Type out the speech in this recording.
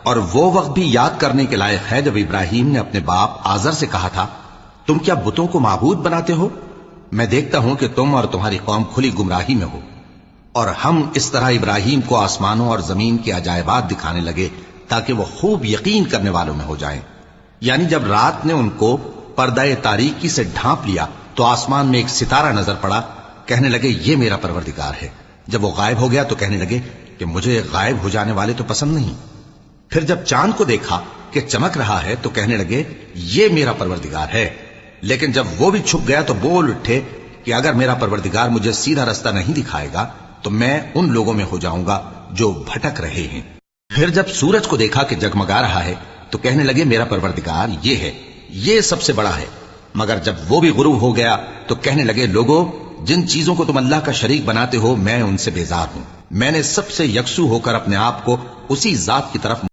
اور وہ وقت بھی یاد کرنے کے لائق ہے جب ابراہیم نے اپنے باپ آزر سے کہا تھا، تم کیا بتوں کو معبود بناتے ہو؟ میں دیکھتا ہوں کہ تم اور تمہاری قوم کھلی گمراہی میں ہو۔ اور ہم اس طرح ابراہیم کو آسمانوں اور زمین کے عجائبات دکھانے لگے تاکہ وہ خوب یقین کرنے والوں میں ہو جائیں۔ یعنی جب رات نے ان کو پردہ تاریکی سے ڈھانپ لیا تو آسمان میں ایک ستارہ نظر پڑا، کہنے لگے یہ میرا پروردگار ہے۔ جب وہ غائب ہو گیا تو کہنے لگے کہ مجھے غائب ہو جانے والے تو پسند نہیں۔ پھر جب چاند کو دیکھا کہ چمک رہا ہے تو کہنے لگے یہ میرا پروردگار ہے۔ لیکن جب وہ بھی چھپ گیا تو بول اٹھے کہ اگر میرا پروردگار مجھے سیدھا رستہ نہیں دکھائے گا تو میں ان لوگوں میں ہو جاؤں گا جو بھٹک رہے ہیں۔ پھر جب سورج کو دیکھا کہ جگمگا رہا ہے تو کہنے لگے میرا پروردگار یہ ہے، یہ سب سے بڑا ہے۔ مگر جب وہ بھی غروب ہو گیا تو کہنے لگے لوگو، جن چیزوں کو تم اللہ کا شریک بناتے ہو میں ان سے بیزار ہوں۔ میں نے سب سے یکسو ہو کر اپنے آپ کو اسی ذات کی طرف